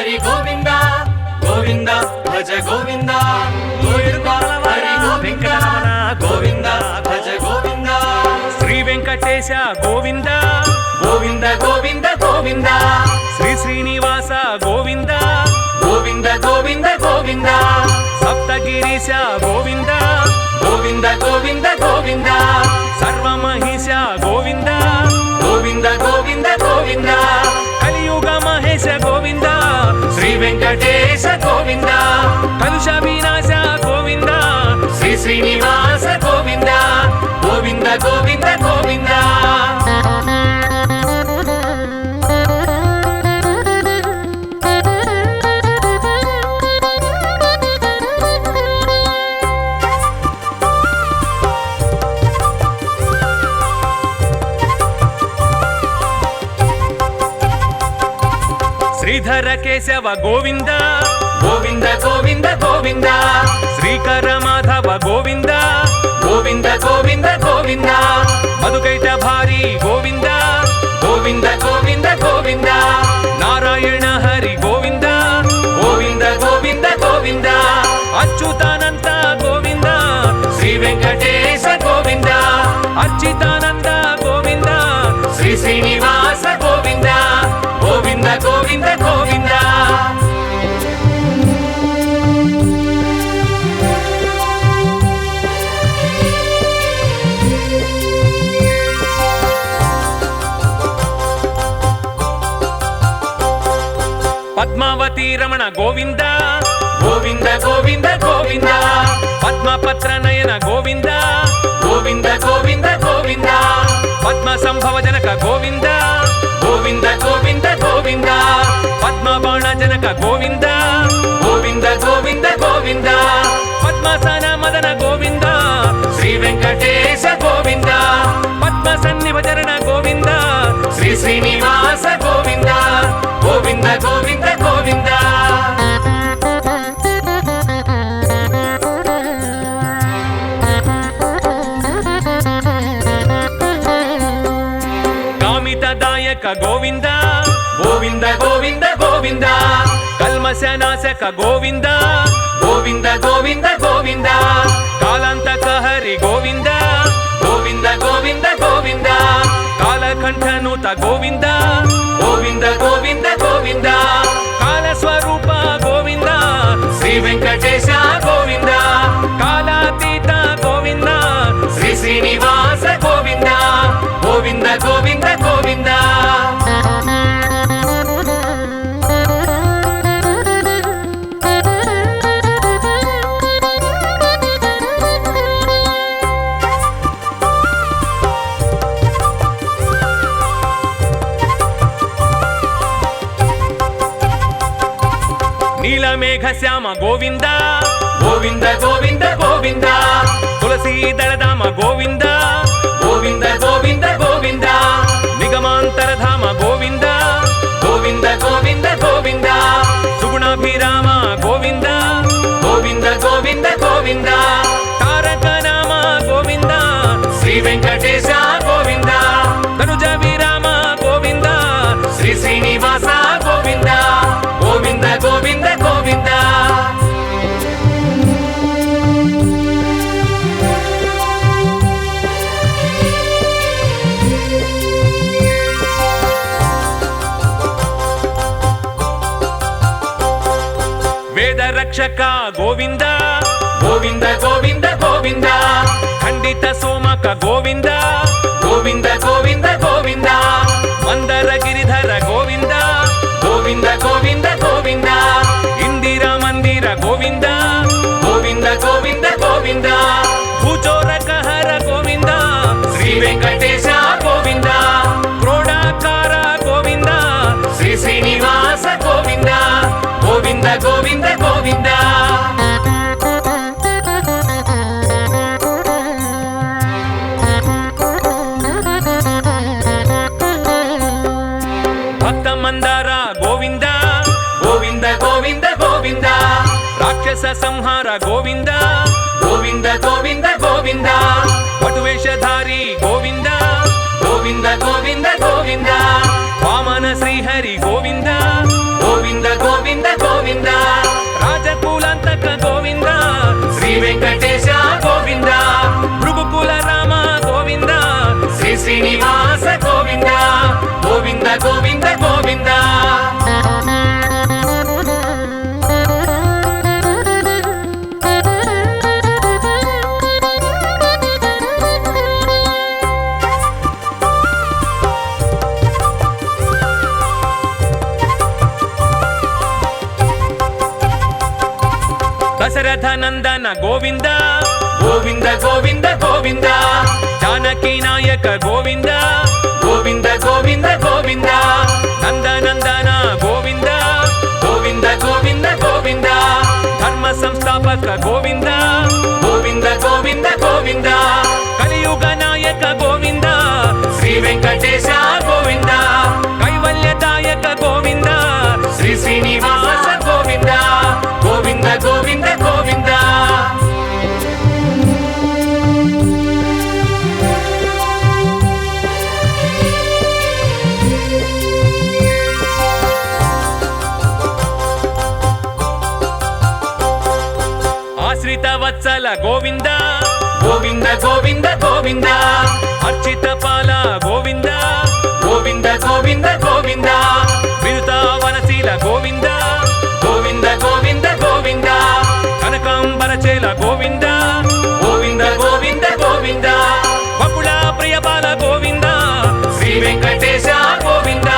హరి గోవింద గోవింద భజ గోవింద గోవింద హరి గోవింద గోవింద భజ గోవింద శ్రీ వెంకటేశ గోవింద గోవింద గోవింద గోవింద శ్రీ శ్రీనివాస గోవింద గోవింద గోవింద గోవింద సప్తగిరీశ గోవింద గోవింద గోవింద గోవింద సర్వమహిష గోవింద గోవింద గోవింద గోవింద కలియుగ మహేశ గోవింద శ్రీ వెంకటేశ గోవింద కలుష వినాశ గోవింద శ్రీ శ్రీనివాస గోవింద గోవింద గోవింద గోవింద శ్రీధర కేశవ గోవింద గోవింద గోవింద గోవింద శ్రీకర మాధవ గోవింద గోవింద గోవింద గోవింద మధుకైట భారీ గోవింద గోవింద గోవింద గోవింద నారాయణ హరి గోవింద గోవింద గోవింద గోవింద అచ్యుతానంద గోవింద శ్రీ వెంకటేశ గోవింద అచ్యుతానంద గోవింద శ్రీ శ్రీనివాస గోవింద గోవింద గోవింద గోవింద పద్మావతి రమణ గోవింద గోవింద గోవింద గోవింద పద్మపత్ర నయన గోవింద గోవింద గోవింద గోవింద పద్మ సంభవ జనక గోవింద గోవింద గోవింద గోవింద పద్మబాణ జనక గోవింద గోవింద గోవింద గోవింద పద్మసన మదన గోవింద శ్రీ వెంకటేశ గోవింద పద్మ సన్నిభచరణ గోవింద శ్రీ శ్రీనివాస గోవింద గోవింద గోవింద గోవింద కామితదాయక గోవింద గోవింద గోవింద గోవింద కల్మశనాశక గోవింద గోవింద గోవింద గోవింద కాలాంతక హరి గోవింద గోవింద గోవింద గోవింద కాలకంఠనుత గోవింద గోవింద గోవింద గోవింద కాలస్వరూప గోవింద శ్రీ వెంకటేశ గోవింద కాలాతీత గోవింద శ్రీ శ్రీనివాస గోవింద గోవింద గోవింద గోవింద నీలమేఘ శ్యామ గోవింద గోవింద గోవింద గోవింద తులసీదళధామ గోవింద గోవింద గోవింద గోవింద నిగమాంతరధామ గోవింద గోవింద గోవింద గోవింద సుగుణాభిరామ గోవింద గోవింద గోవింద గోవింద తారక నామ గోవింద శ్రీ వెంకటేశ గోవింద తనుజ విరామ గోవింద శ్రీ శ్రీనివాస గోవింద గోవింద గోవింద గోవింద వేద రక్షక గోవింద గోవింద గోవింద గోవింద ఖండిత సోమక గోవింద గోవింద గోవింద గోవింద మందర గిరిధర గోవింద గోవింద గోవింద గోవింద ఇందిరా మందిర గోవింద గోవింద గోవింద గోవింద భూచోరక హర గోవింద శ్రీ వెంకటేశ గోవింద క్రోడాకార గోవింద శ్రీ శ్రీనివాస గోవింద గోవింద గోవింద గోవింద భక్త మందార గోవింద గోవింద గోవింద గోవింద రాక్షస సంహార గోవింద గోవింద గోవింద గోవింద పటువేషధారి గోవింద గోవింద గోవింద గోవింద వామన శ్రీహరి గోవింద గోవింద గోవింద దశరథ నందన గోవింద గోవింద గోవింద గోవింద జానకి నాయక గోవింద గోవింద గోవింద గోవింద నందనందన గోవింద గోవింద గోవింద గోవింద ధర్మ సంస్థాపక గోవింద గోవింద గోవింద గోవింద కలియుగ నాయక గోవింద శ్రీ వెంకటేశ గోవింద కైవల్యదాయక గోవింద శ్రీ శ్రీనివాస గోవింద గోవింద గోవింద గోవింద ఆశ్రిత వత్సల గోవింద గోవింద గోవింద గోవింద అర్చిత పాల గోవింద గోవింద గోవింద గోవింద వినుత వనశీల గోవింద గోవింద గోవింద గోవింద కనకాంబరచేల గోవింద గోవింద గోవింద గోవింద బకుళ ప్రియపాల గోవింద శ్రీ వెంకటేశ గోవింద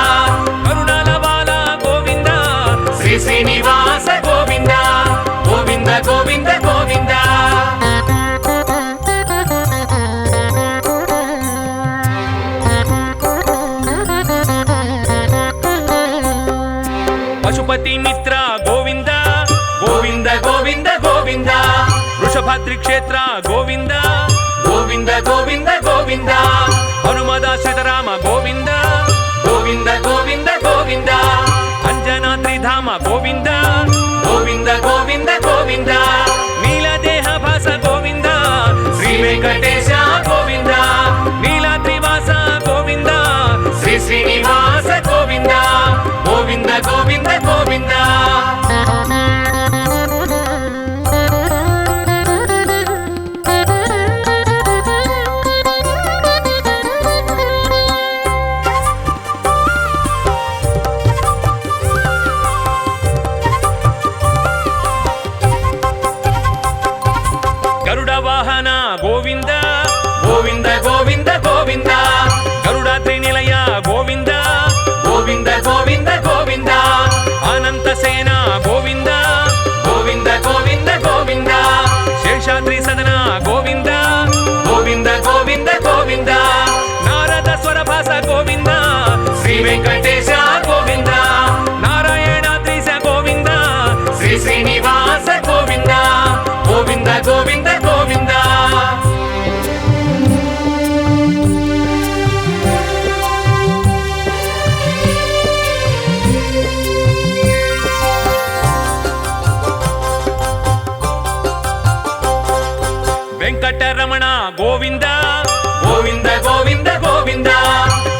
కరుణాల బాల గోవింద శ్రీ శ్రీనివాస గోవింద గోవింద గోవింద గోవింద పశుపతి మిత్ర గోవింద గోవింద గోవింద గోవింద వృషభద్రి క్షేత్ర గోవింద గోవింద గోవింద గోవింద హనుమదాశ్రితరామ గోవింద గోవింద గోవింద గోవింద అంజనాద్రిధామ గోవింద గోవింద గోవింద గోవింద నీలదేహ భాస గోవింద శ్రీ వెంకటేశ గోవింద నీలాద్రివాస గోవింద శ్రీ శ్రీనివాస గోవింద గోవింద గోవింద గోవింద గరుడ వాహన గోవింద గోవింద గోవింద గోవింద గరుడాద్రి నిలయ గోవింద గోవింద గోవింద గోవింద అనంత సేన గోవింద గోవింద గోవింద గోవింద శేషాద్రి సదన గోవింద గోవింద గోవింద గోవింద నారద స్వరభాస గోవింద శ్రీ వెంకటేశ గోవింద నారాయణాద్రీశ గోవింద శ్రీ శ్రీనివాస గోవింద గోవింద గోవింద గోవింద వెంకటరమణ గోవింద గోవింద గోవింద గోవింద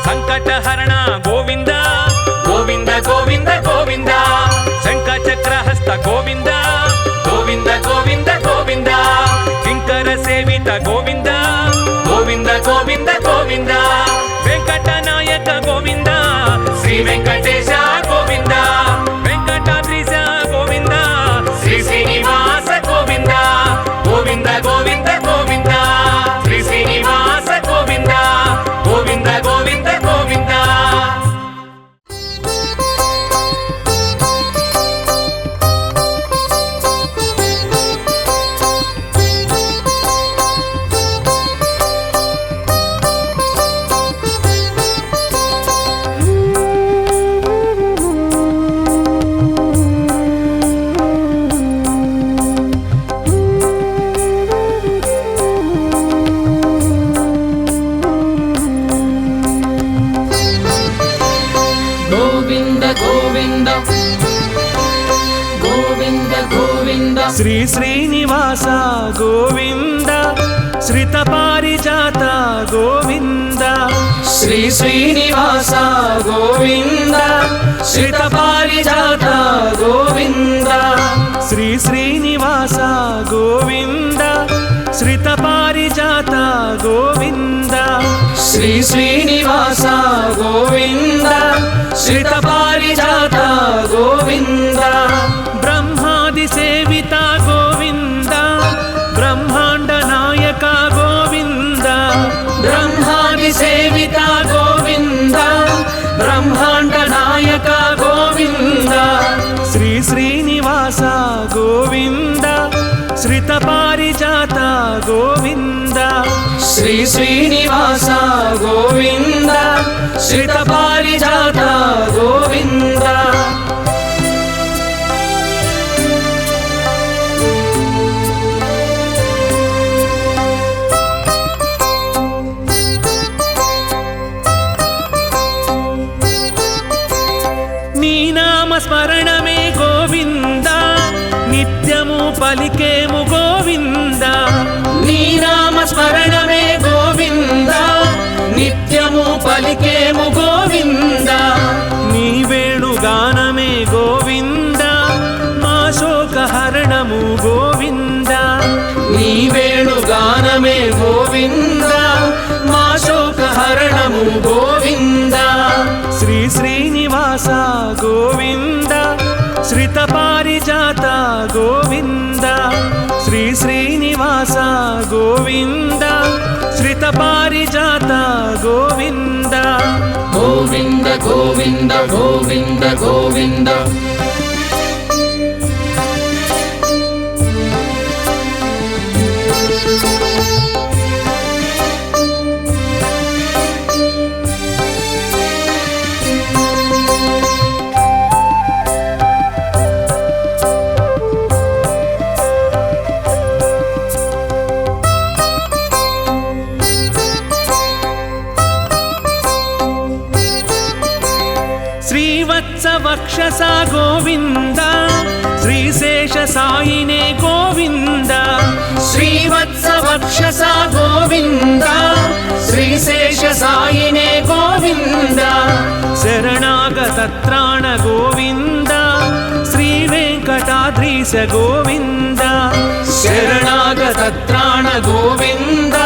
సంకటహరణ గోవింద గోవింద గోవింద గోవింద శంఖ చక్రహస్త గోవింద గోవింద గోవింద గోవింద కింకర సేవిత గోవింద గోవింద గోవింద గోవింద వెంకటనాయక గోవింద శ్రీ వెంకటేశ గోవింద వెంకటాద్రీశ గోవింద శ్రీ శ్రీనివాస గోవింద గోవింద గోవింద గోవింద శ్రీ శ్రీనివాస గోవింద గోవింద గోవింద గోవింద గోవింద గోవింద గోవింద గోవింద శ్రీ శ్రీనివాస గోవింద శ్రిత పారిజాత గోవింద శ్రీ శ్రీనివాస గోవింద శ్రిత పారిజాత గోవింద శ్రీ శ్రీనివాస గోవింద శ్రిత పారిజాత గోవింద శ్రీ శ్రీనివాస గోవింద శ్రిత పారిజాత గోవింద బ్రహ్మాది సేవిత గోవింద బ్రహ్మాండ నాయక గోవింద బ్రహ్మాది సేవిత గోవింద బ్రహ్మాండ నాయక గోవింద శ్రీ శ్రీనివాస గోవింద శ్రిత పారిజాత గోవింద శ్రీ శ్రీనివాస గోవింద శ్రిత పారిజాత గోవింద నీ నామ స్మరణమే గోవింద నిత్యము పలికేము గోవింద నీ నామ స్మరణమే గోవింద నిత్యము పలికేము గోవింద నీ వేణుగానమే గోవింద మా శోకహరణము గోవింద నీ వేణుగానమే గోవింద మా శోకహరణము గోవింద శ్రీ శ్రీనివాస గోవింద శ్రిత పారిజాత గోవింద శ్రీ శ్రీనివాస గోవింద శ్రిత పారిజాత గోవింద గోవింద గోవింద గోవింద గోవింద వక్షస గోవింద శ్రీశేష సాయినే గోవింద శ్రీవత్స వక్షస గోవింద శ్రీశేష సాయినే గోవింద శరణాగత త్రాణ గోవింద శ్రీ వెంకటాద్రీశ గోవింద శరణాగత త్రాణ గోవింద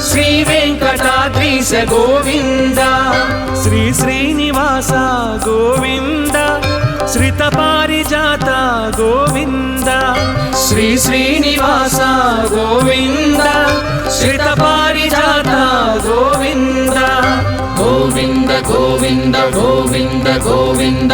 శ్రీ వెంకటాద్రీశ గోవింద శ్రీ శ్రీనివాస గోవింద శ్రిత పారిజాత గోవింద శ్రీ శ్రీనివాస గోవింద శ్రిత పారిజాత గోవింద గోవింద గోవింద గోవింద గోవింద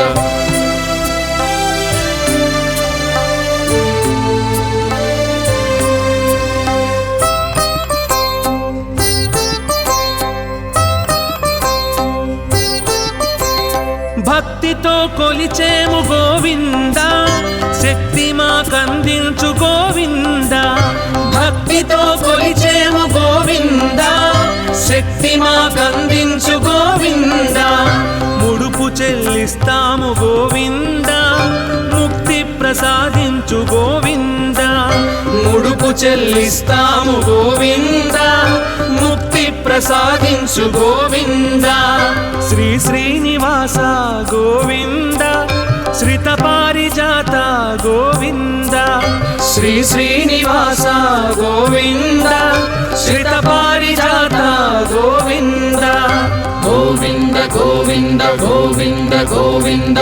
భక్తితో కొలిచేము గోవింద శక్తి మాకందించు గోవింద భక్తితో కొలిచేము గోవింద శక్తి మాకందించు గోవింద ముడుపు చెల్లిస్తాము గోవింద ముక్తి ప్రసాదించు గోవింద ముడుపు చెల్లిస్తాము గోవింద ముక్తి ప్రసాదించు గోవింద శ్రీ శ్రీనివాస గోవింద శ్రిత పారిజాత గోవింద శ్రీ శ్రీనివాస గోవింద శ్రిత పారిజాత గోవింద గోవింద గోవింద గోవింద గోవింద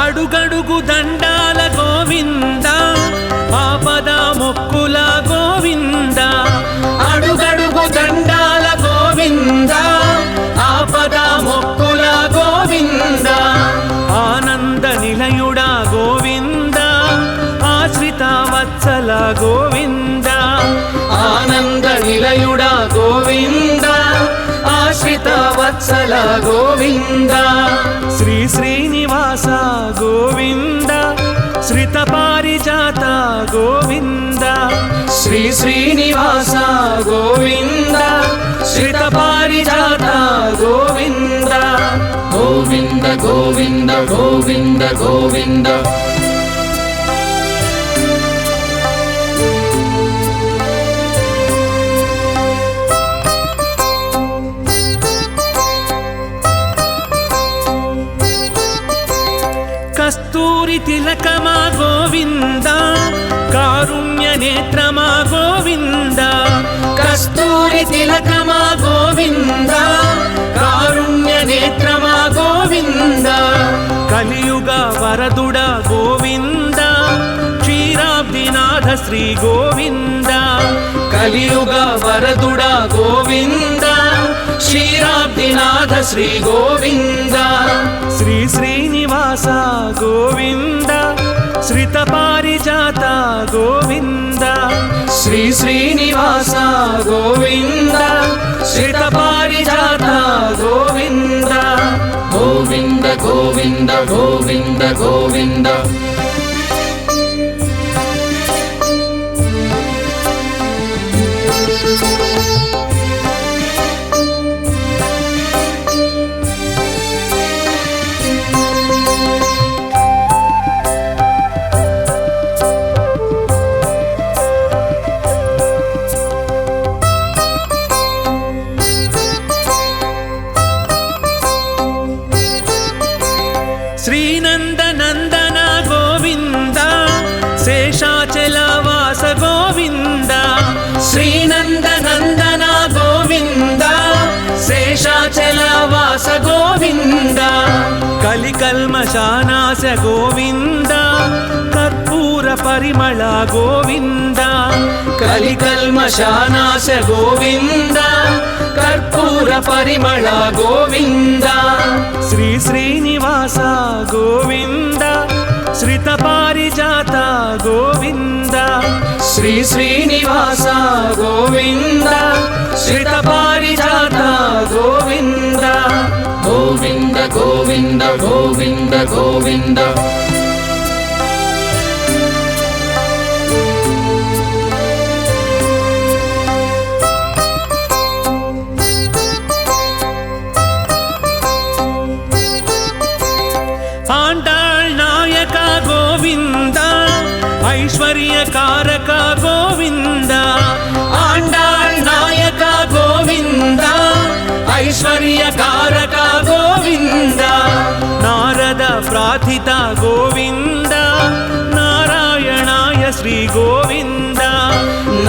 అడుగడుగు దండాల గోవింద ఆపద మొక్కుల గోవింద అడుగడుగు దండాల గోవింద ఆపద మొక్కుల గోవింద ఆనంద నిలయుడా గోవింద ఆశ్రిత వత్సల గోవింద ఆనంద నిలయుడా గోవింద ఆశ్రిత వత్సల గోవింద శ్రీ శ్రీనివాస గోవింద శ్రిత పారిజాత గోవింద శ్రీ శ్రీనివాస గోవింద శ్రిత పారిజాత గోవింద గోవింద గోవింద గోవింద గోవింద కస్తూరి తిలకమా గోవింద కారుణ్య నేత్రమా గోవింద కస్తూరి తిలకమా గోవింద కారుణ్య నేత్రమా గోవింద కలియుగ వరదుడ గోవింద క్షీరాబ్దినాథ శ్రీ గోవింద కలియుగ వరదుడ గోవింద క్షీరాబ్దినాథ శ్రీ గోవింద శ్రీ శ్రీనివాస గోవింద శ్రిత పారిజాత గోవింద శ్రీ శ్రీనివాస గోవింద శ్రిత పారిజాత గోవింద గోవింద గోవింద గోవింద గోవింద శ్రీనందనందన గోవింద శేషాచలవాస గోవింద శ్రీనందనందన గోవింద శేషాచలవాస గోవింద కలికల్మషానాశ గోవింద కర్పూర పరిమళ గోవింద కలికల్మషానాశ గోవింద కర్పూర పరిమళ గోవింద శ్రీ శ్రీనివాస గోవింద శ్రిత పారిజాత గోవింద శ్రీ శ్రీనివాస గోవింద శ్రిత పారిజాత గోవింద గోవింద గోవింద గోవింద గోవింద ఆండాళ్ నాయక గోవింద ఐశ్వర్యకారక గోవింద ఆండాళ్ నాయక గోవింద ఐశ్వర్యకారక గోవింద నారద ప్రార్థిత గోవింద నారాయణాయ శ్రీ గోవింద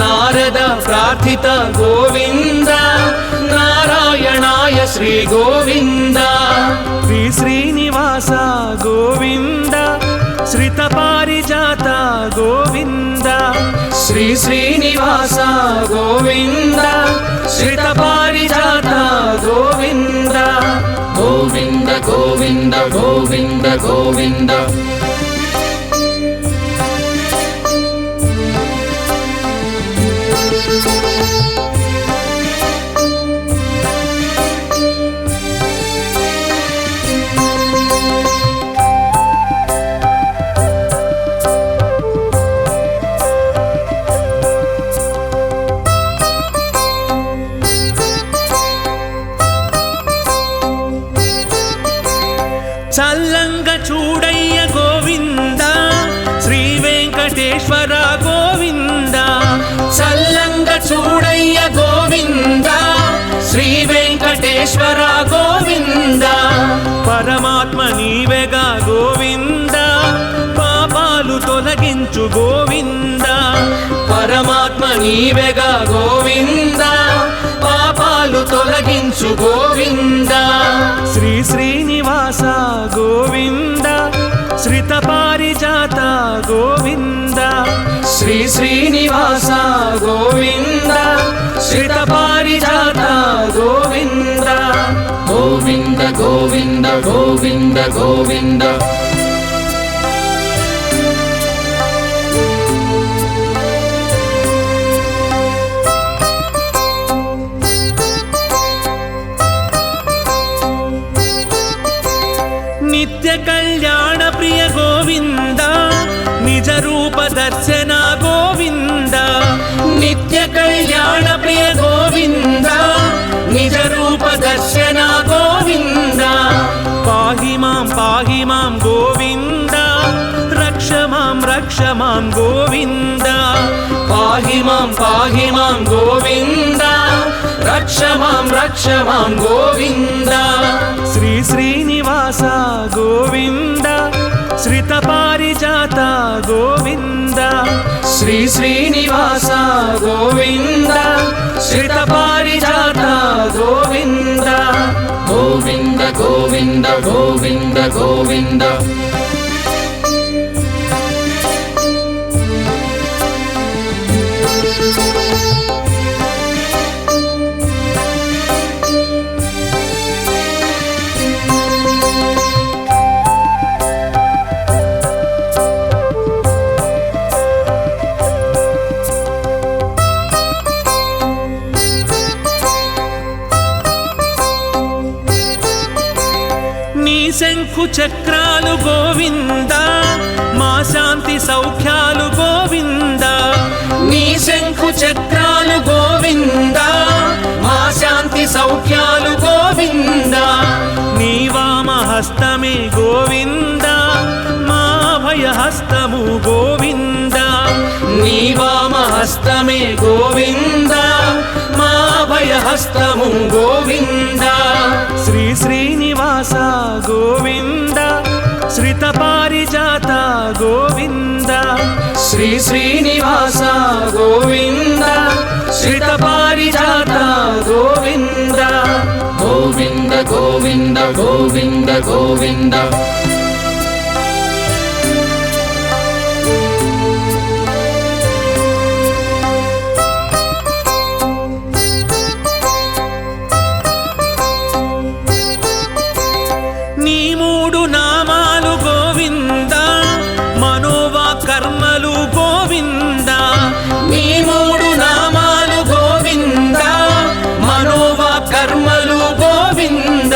నారద ప్రార్థిత గోవింద నారాయణాయ శ్రీ గోవింద శ్రీ శ్రీనివాస గోవింద శ్రిత పారిజాత గోవింద శ్రీ శ్రీనివాస గోవింద శ్రిత పారిజాత గోవింద గోవింద గోవింద గోవింద గోవింద చల్లంగ చూడయ్య గోవింద శ్రీ వెంకటేశ్వర గోవింద చల్లంగ చూడయ్య గోవింద శ్రీ వెంకటేశ్వర గోవింద పరమాత్మ నీవెగా గోవింద పాపాలు తొలగించు గోవింద పరమాత్మ నీవెగా గోవింద పాపాలు తొలగించు గోవింద శ్రీ శ్రీనివాస గోవింద శ్రిత పారిజాత గోవింద శ్రీ శ్రీనివాస గోవింద శ్రిత పారిజాత గోవింద గోవింద గోవింద గోవింద గోవింద నిత్య కళ్యాణ ప్రియ గోవింద నిజ రూప దర్శన గోవింద నిత్య కళ్యాణ ప్రియ గోవింద నిజ రూప దర్శన గోవింద పాహి మాం గోవింద రక్ష మాం గోవింద పాహి మాం గోవింద రక్ష మాం గోవింద శ్రీ శ్రీనివాస గోవింద శ్రిత శ్రితపారిజాత గోవింద శ్రీ శ్రీనివాస గోవింద శ్రితపారిజాత గోవింద గోవింద గోవింద గోవింద గోవింద శంఖు చక్రాలు గోవింద మా శాంతి సౌఖ్యాలు గోవింద నీ శంఖు చక్రాలు గోవింద మా శాంతి సౌఖ్యాలు గోవింద నీ వామహస్తమే గోవింద మా భయహస్తము గోవింద నీ వామహస్తమే గోవింద మా భయహస్తము గోవింద శ్రీ శ్రీనివాస గోవింద శ్రితపారిజాత గోవింద శ్రీ శ్రీనివాస గోవింద శ్రితపారిజాత గోవింద గోవింద గోవింద గోవింద గోవింద నీ మూడు నామాలు గోవింద మనోవా కర్మలు గోవింద నీ మూడు నామాలు గోవింద మనోవా కర్మలు గోవింద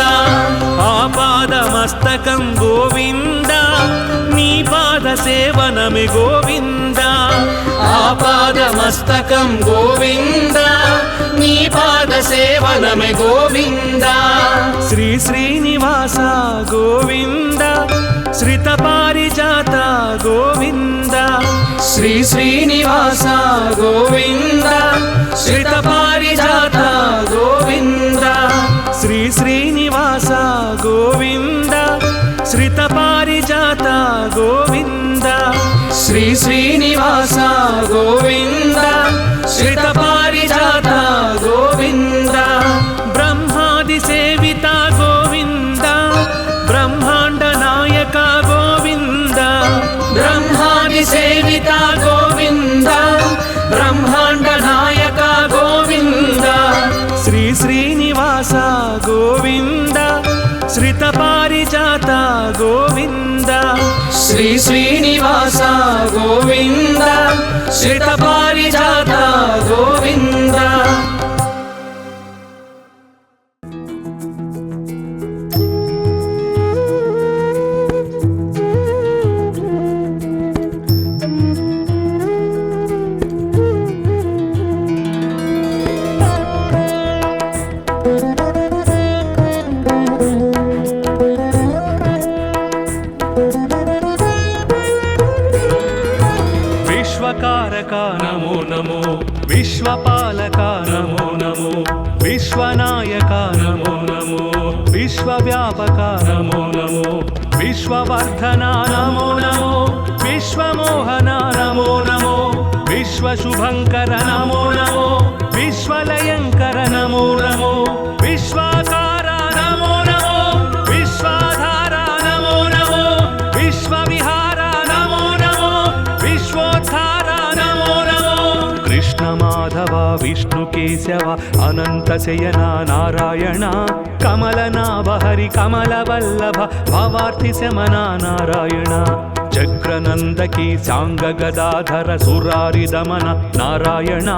ఆపాదమస్తకం గోవింద నీ పాద సేవనమి గోవింద ఆపాదమస్తకం గోవింద నీ పాద సేవనమే గోవింద శ్రీ శ్రీనివాస గోవింద శ్రితపారిజాత గోవింద శ్రీ శ్రీనివాస గోవింద శ్రితపారిజాత గోవింద శ్రీ శ్రీనివాస గోవింద శ్రితపారిజాత గోవింద శ్రీ శ్రీనివాస గోవింద శ్రితపారిజాత గోవింద బ్రహ్మాది సేవిత గోవింద బ్రహ్మాండ నాయక గోవింద బ్రహ్మాది సేవిత గోవింద బ్రహ్మాండ నాయక గోవింద శ్రీ శ్రీనివాస గోవింద శ్రితపారిజాత గోవింద శ్రీ శ్రీనివాస గోవింద శ్రితపారిజాత గోవింద విశ్వకారక నమో నమో విశ్వపాలక నమో నమో విశ్వనాయక నమో నమో విశ్వవ్యాపక నమో నమో విశ్వవర్ధన నమో నమో విశ్వమోహన నమో నమో విశ్వశుభంకర నమో నమో విశ్వలయంకర నమో నమో విశ్వాకార నమో నమో విశ్వాధార నమో నమో విశ్వవిహార నమో నమో విశ్వోద్ధార నమో నమో కృష్ణ మాధవ విష్ణు కేశవ అనంత శయన నారాయణ కమలనాభ హరి కమలవల్లభ భవార్తి శమన నారాయణ చక్రనందకి సాంగ గదాధర సురారి దమన నారాయణ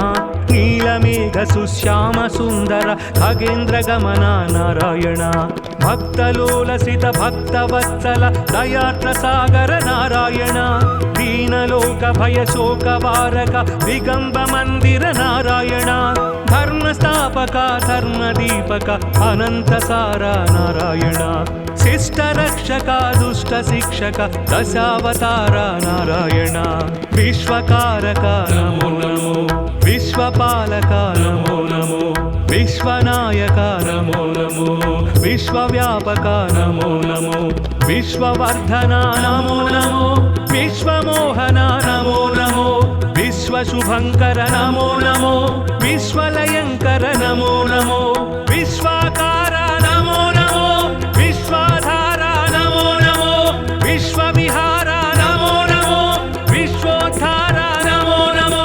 నీలమేఘ సుశ్యామ సుందర ఖగేంద్ర గమన నారాయణ భక్తలోలసిత భక్తవత్సల దయార్ద్ర సాగర నారాయణ దీనలోక భయ శోక వారక దిగంబ మందిర నారాయణ ధర్మ స్థాపక ధర్మ దీపక అనంత సార నారాయణ శిష్ట రక్షక దుష్ట శిక్షక దశావతార నారాయణ విశ్వకారక నమో నమో విశ్వపాలక నమో నమో విశ్వనాయక నమో నమో విశ్వవ్యాపక నమో నమో విశ్వవర్ధన నమో నమో విశ్వమోహన నమో నమో విశ్వశుభంకర నమో నమో విశ్వలయంకర నమో నమో విశ్వాకార నమో నమో విశ్వాధార నమో నమో విశ్వవిహార నమో నమో విశ్వోద్ధార నమో నమో.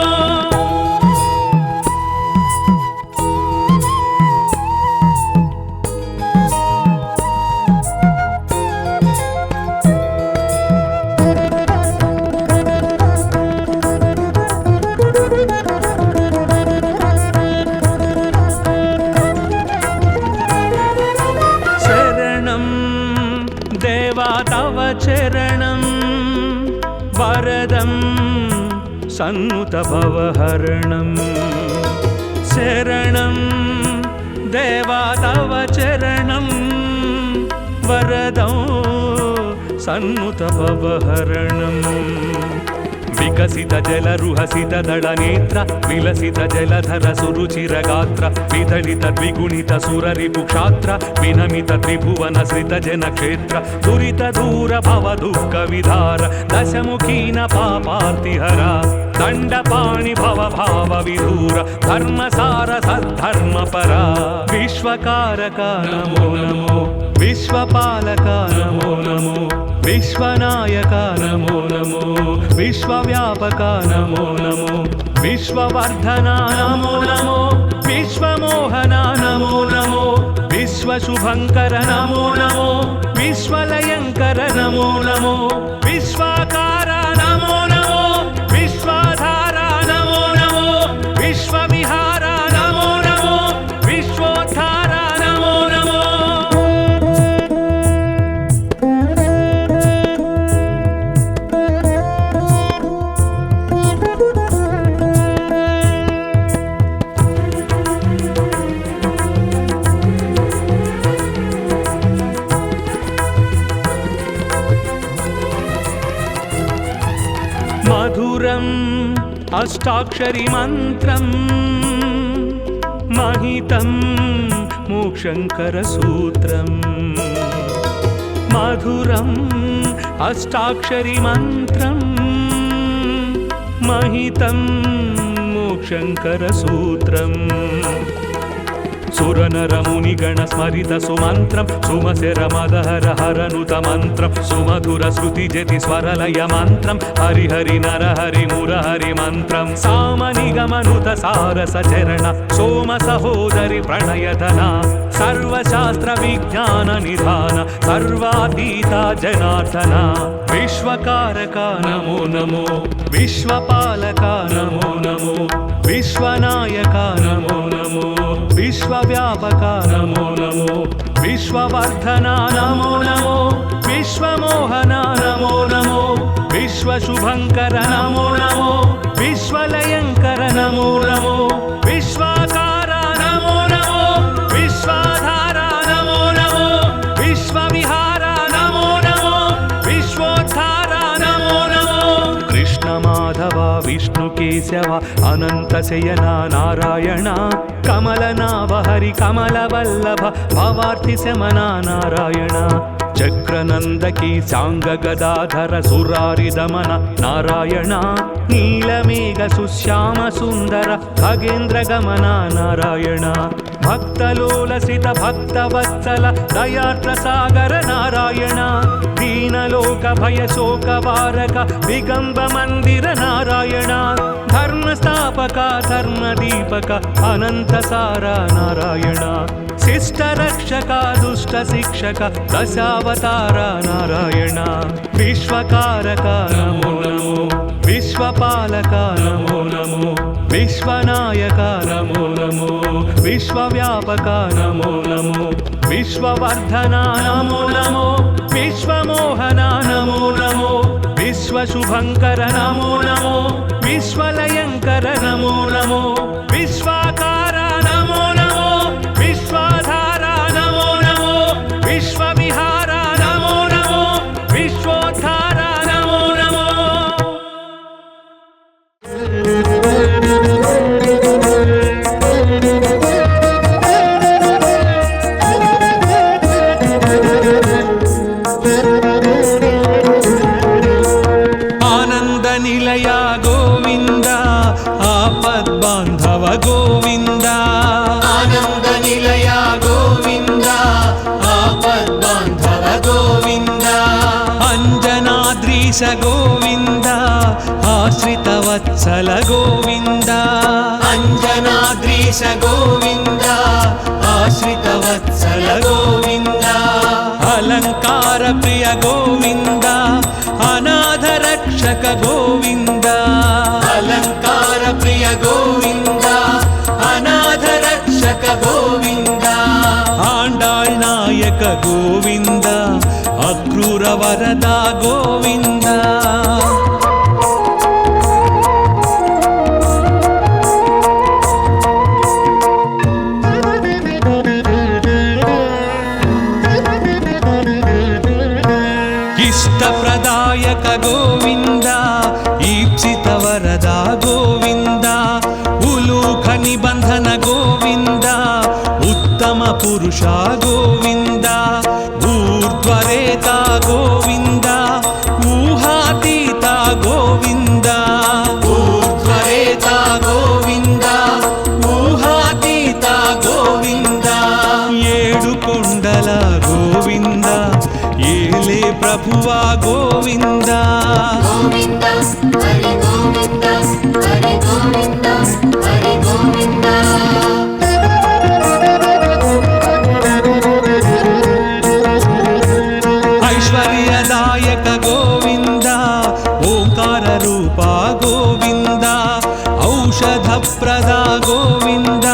చరణం వరదం సన్నుత భవహరణం శరణం దేవా తవ చరణం వరదం సన్నుత భవహరణం వికసిత జలరుహసిత దళ నేత్ర విలసిత జలధర సురుచిర గాత్ర విదళిత ద్విగుణిత సురరిపు క్షాత్ర వినమిత త్రిభువన శ్రిత జన క్షేత్ర దురిత దూర భవ దుఃఖ విధార దశముఖీన పాపార్తిహర దండపాణి భవ భావ విధూర ధర్మసార సద్ధర్మ పరా విశ్వకారక నమో నమో విశ్వపాలక నమో నమో విశ్వనాయక నమో నమో విశ్వవ్యాపక నమో నమో విశ్వవర్ధన నమో నమో విశ్వమోహన నమో నమో విశ్వశుభంకర నమో నమో విశ్వలయంకర నమో నమో విశ్వాకార నమో నమో విశ్వాధార నమో నమో విశ్వవిహార నమో నమో విశ్వోద్ధార నమో నమో. మధురం అష్టాక్షరి మంత్రం మహితం మోక్షంకర సూత్రం మధురం అష్టాక్షరి మంత్రం మహితం మోక్షంకర సూత్రం సురనరముని గణ స్మరిత సుమంత్రం సుమశర మదహర హరనుత మంత్రం సుమధుర శృతి జతి స్వరలయ మంత్రం హరిహరి నరహరి మురహరి మంత్రం సామని గమనుత సారస చరణ సోమ సహోదరి ప్రణయధన సర్వశాస్త్ర విజ్ఞాన నిధాన సర్వాతీత జనార్దన విశ్వకారక నమో నమో విశ్వపాలక నమో నమో విశ్వనాయక నమో నమో విశ్వవ్యాపక నమో నమో విశ్వవర్ధన నమో నమో విశ్వమోహన నమో నమో విశ్వశుభంకర నమో నమో విశ్వలయంకర నమో నమో విశ్వాకార నమో నమో విశ్వాధార నమో నమో విశ్వవిహార నమో నమో విశ్వోద్ధార నమో నమో. కృష్ణ మాధవ విష్ణు కేశవ అనంత శయన నారాయణ కమలనాభ హరి కమల వల్లభ భవార్తి శమన నారాయణ చక్రనందకి సాంగ గదాధర సురారి దమన నారాయణ నీలమేఘ సుశ్యామ సుందర ఖగేంద్ర గమన నారాయణ భక్తలోలసిత భక్తవత్సల దయార్ద్ర సాగర నారాయణ దీనలోక భయ శోక వారక దిగంబ మందిర నారాయణ ధర్మస్థాపక ధర్మదీపక అనంత సార నారాయణ శిష్ట రక్షక దుష్ట శిక్షక దశావతార నారాయణ విశ్వకారక నమో నమో విశ్వపాలక నమో నమో విశ్వనాయక నమో నమో విశ్వవ్యాపక నమో నమో విశ్వవర్ధన నమో నమో విశ్వమోహన నమో నమో విశ్వశుభంకర నమో నమో విశ్వలయంకర నమో నమో విశ్వాకార నమో నమో విశ్వాధార నమో నమో విశ్వవిహార నమో నమో విశ్వోద్ధార నమో నమో. ನಿಲಯ ಗೋವಿಂದ ಆಪದ್ಬಾಂಧವ ಗೋವಿಂದ ಆನಂದ ನಿಲಯ ಗೋವಿಂದ ಆಪದ್ಬಾಂಧವ ಗೋವಿಂದ ಅಂಜನಾದ್ರೀಶ ಗೋವಿಂದ ಆಶ್ರಿತ ವತ್ಸಲ ಗೋವಿಂದ ಅಂಜನಾದ್ರೀಶ ಗೋವಿಂದ ಆಶ್ರಿತ ವತ್ಸಲ ಗೋವಿಂದ ಅಲಂಕಾರ ಪ್ರಿಯ ಗೋವಿಂದ ಅನಾಥ ರಕ್ಷಕ ಗೋವಿಂದ ಅಲಂಕಾರ ಪ್ರಿಯ ಗೋವಿಂದ ಅನಾಥ ರಕ್ಷಕ ಗೋವಿಂದ ಆಂಡಾಳ್ ನಾಯಕ ಗೋವಿಂದ ಅಕ್ರೂರ ವರದ ಗೋವಿಂದ ಇಷ್ಟಪ್ರದಾಯಕ ಗೋವಿಂದ ಈಪ್ಸಿತ ವರದ ಗೋವಿಂದ ಉಲೂಖ ನಿಬಂಧನ ಗೋವಿಂದ ಉತ್ತಮ ಪುರುಷ ಗೋವಿಂದ ಊರ್ಧ್ವರೇತ ಗೋವಿಂದ ಊಹಾತೀತ ಗೋವಿಂದ ಊರ್ಧ್ವರೇತ ಗೋವಿಂದ ಊಹಾತೀತ ಗೋವಿಂದ ಏಳು ಕೊಂಡಲ ಗೋವಿಂದ ಏಲೆ ಪ್ರಭುವ ಗೋವಿಂದ ಗೋವಿಂದ ಹರಿ ಗೋವಿಂದ ಹರಿ ಗೋವಿಂದ ಹರಿ ಗೋವಿಂದ ಐಶ್ವರ್ಯದಾಯಕ ಗೋವಿಂದ ಓಂಕಾರ ರೂಪ ಗೋವಿಂದ ಔಷಧಪ್ರದ ಗೋವಿಂದ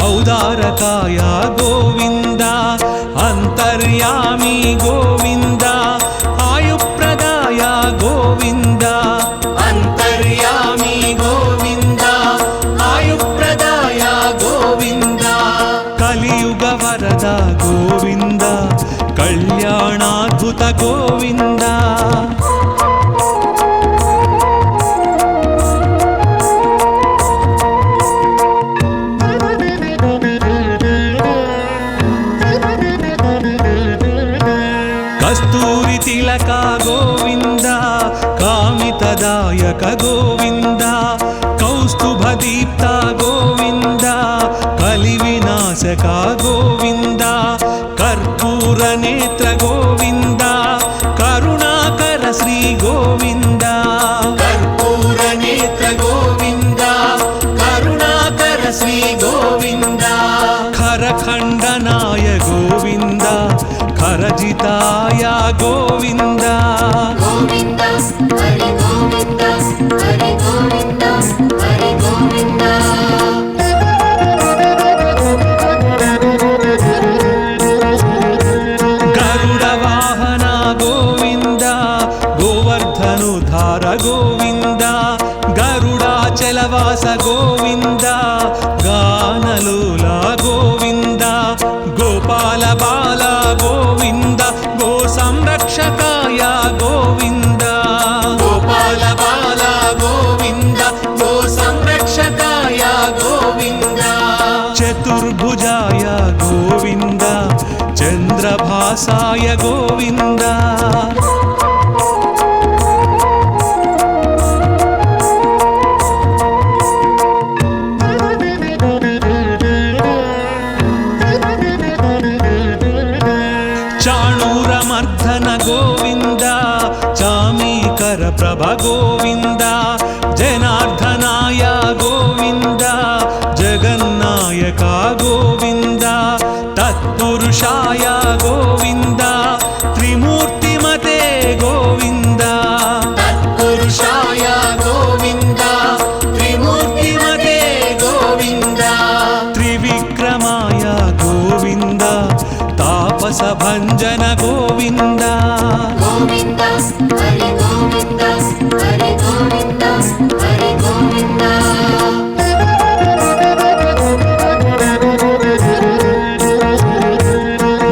ಔದಾರಕಾಯ ಗೋವಿಂದ ಅಂತರ್ಯಾಮಿ ಗೋವಿಂದ ಆಯುಪ್ರದಾಯ ಗೋವಿಂದ ಅಂತರ್ಯಾಮಿ ಗೋವಿಂದ ಆಯುಪ್ರದಾಯ ಗೋವಿಂದ ಕಲಿಯುಗ ವರದ ಗೋವಿಂದ ಕಲ್ಯಾಣಾದ್ಭುತ ಗೋವಿಂದ ಕಸ್ತೂರಿ ತಿಲಕ ಗೋವಿಂದ ಕಾಮಿತದಾಯಕ ಗೋವಿಂದ ಕೌಸ್ತುಭ ದೀಪ್ತ ಗೋವಿಂದ ಕಲಿವಿನಾಶಕ ಗೋವಿಂದ ಕರ್ಪೂರ ನೇತ್ರ ಗೋವಿಂದ ಕರುಣಾಕರ ಶ್ರೀ ಗೋವಿಂದ ಕರ್ಪೂರ ನೇತ್ರ ಗೋವಿಂದ ಕರುಣಾಕರ ಶ್ರೀ ಗೋವಿಂದ ಖರಖಂಡನಾಯ ಗೋವಿಂದ ಖರಜಿತಾಯ ಗೋವಿಂದ ಗೋವಿಂದ ಹರಿ ಗೋವಿಂದ ಹರಿ ಗೋವಿಂದ ಹರಿ ಗೋವಿಂದ ಗರುಡ ವಾಹನ ಗೋವಿಂದ ಗೋವರ್ಧನುಧಾರ ಗೋವಿಂದ ಗರುಡಾಚಲವಾಸ ಗೋವಿಂದ ಗಾನಲೋಲ ಗೋವಿಂದ ಗೋಪಾಲ ಬಾಲ ಗೋವಿಂದ ಗೋ ಸಂರಕ್ಷಕಾಯ ಗೋವಿಂದ ಗೋಪಾಲ ಬಾಲ ಗೋವಿಂದ ಗೋ ಸಂರಕ್ಷಕಾಯ ಗೋವಿಂದ ಚತುರ್ಭುಜಾಯ ಗೋವಿಂದ ಚಂದ್ರಭಾಸಾಯ ಗೋವಿಂದ ಚಾಣೂರ ಮರ್ಧನ ಗೋವಿಂದ ಚಾಮೀಕರ ಪ್ರಭ ಗೋವಿಂದ ಜನಾರ್ದನಾಯ ಗೋವಿಂದ ಜಗನ್ನಾಯಕ ಗೋವಿಂದ ತತ್ಪುರುಷಾಯ ಗೋವಿಂದ ತ್ರಿಮೂರ್ತಿಮತೆ ಗೋವಿಂದ ತತ್ಪುರುಷಾಯ ಗೋವಿಂದ ತ್ರಿಮೂರ್ತಿಮತೆ ಗೋವಿಂದ ತ್ರಿವಿಕ್ರಮಾಯ ಗೋವಿಂದ ತಾಪಸ ಭಂಜನ ಗೋವಿಂದ ಗೋವಿಂದ ಹರಿ ಗೋವಿಂದ ಹರಿ ಗೋವಿಂದ ಹರಿ ಗೋವಿಂದ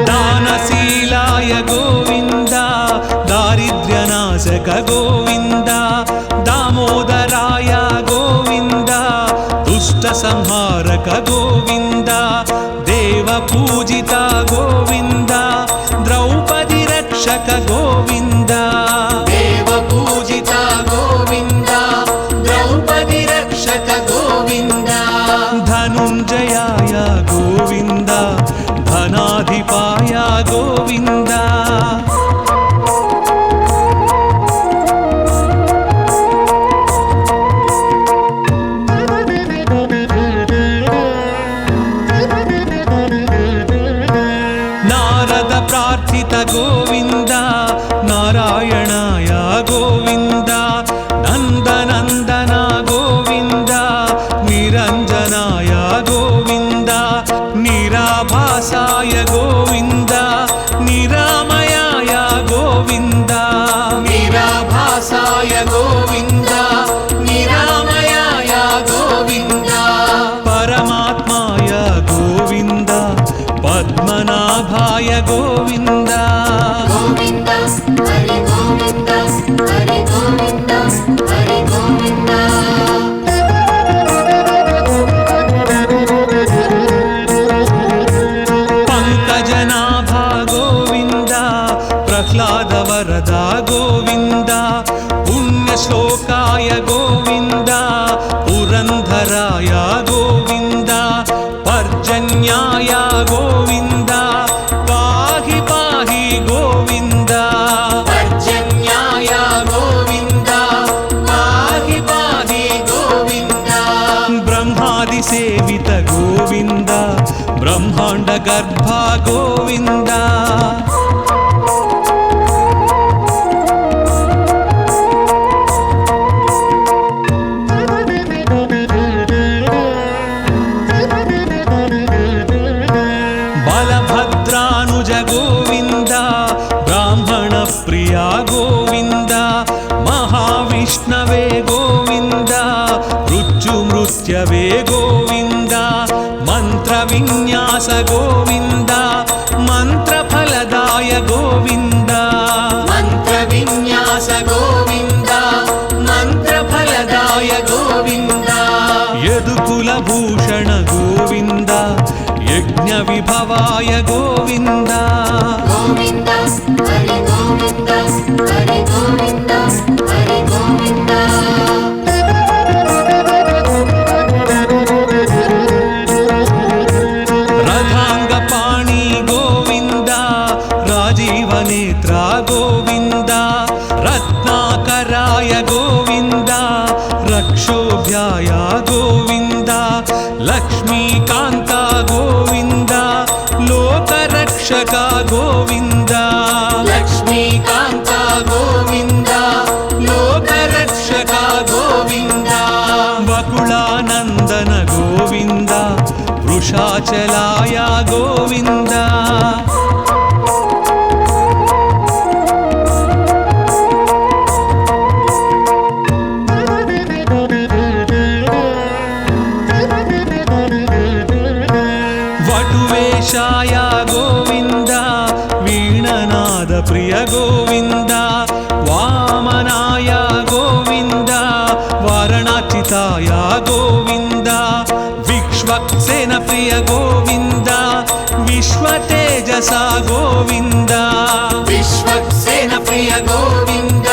ದಾನಶೀಲಾಯ ಗೋವಿಂದ ದಾರಿದ್ರ್ಯನಾಶಕ ಗೋವಿಂದ ದಾಮೋದರಾಯ ಗೋವಿಂದ ದುಷ್ಟ ಸಂಹಾರಕ ಗೋವಿಂದ ದೇವ ಪೂಜಿತ ಗೋವಿಂದ ದ್ರೌಪದಿ ರಕ್ಷಕ ಗೋವಿಂದ ದೇವ ಪೂಜಿತ ಗೋವಿಂದ గోవింద నిరామయాయ గోవింద పరమాత్మాయ గోవింద పద్మనాభాయ గోవింద గోవింద హరి గోవింద హరి గోవింద హరి గోవింద పంకజనాభా గోవింద ప్రహ్లాద వరద గోవింద పుణ్యశ్లోకాయ గోవింద పురంధరాయ గోవింద పర్జన్యాయ గోవింద పాహి పాహి గోవింద పర్జన్యాయ గోవింద పాహి పాహి గోవింద బ్రహ్మాది సేవిత గోవింద బ్రహ్మాండ గర్భ గోవింద బలభద్రానుజ గోవింద బ్రాహ్మణ ప్రియ గోవింద మహావిష్ణవే గోవింద మృత్యుమృత్యవే గోవింద మంత్ర విన్యాస గోవింద మంత్రఫలదాయ గోవింద మంత్ర విన్యాస గోవింద మంత్రఫలదాయ గోవింద యదుకుల భూషణ గోవింద యజ్ఞ విభవాయ గోవింద గోవింద హరి గోవింద హరి గోవింద హరి గోవింద రథాంగపాణి గోవింద రాజీవనేత్ర గోవింద రత్నాకరాయ గోవింద రక్షోభ్యాయ గోవింద లక్ష్మీకాంత గోవింద లోకరక్షక గోవింద లక్ష్మీకాంత గోవింద లోకరక్షక గోవింద వకుళానందన గోవింద వృషాచలాయ గోవింద వటువేషాయ గోవింద వీణనాద ప్రియ గోవింద వామనాయ గోవింద వారణాచితాయ గోవింద విక్ష్వక్సేన ప్రియ గోవింద విశ్వతేజస గోవింద విశ్వక్సేన ప్రియ గోవింద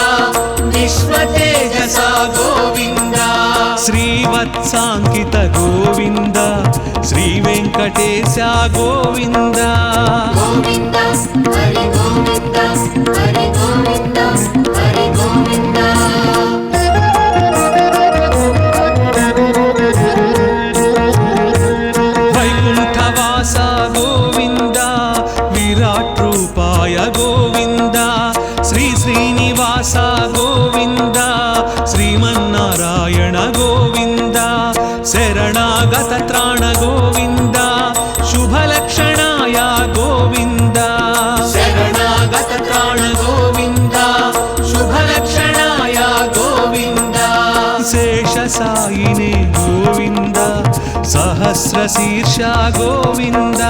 విశ్వతేజస గోవింద శ్రీవత్సాంకిత గోవింద శ్రీ వెంకటేశ గోవింద గోవింద హరి గోవింద హరి గోవింద హరి గోవింద వైకుంఠవాస గోవింద విరాట్ రూపాయ గోవింద శ్రీ శ్రీనివాస గోవింద శ్రీమన్నారాయణ గోవింద శరణాగత త్రాణ గోవింద శుభలక్షణాయ గోవింద శరణాగత త్రాణ గోవింద శుభలక్షణాయ గోవింద శేషసాయినే గోవింద సహస్ర శీర్ష గోవింద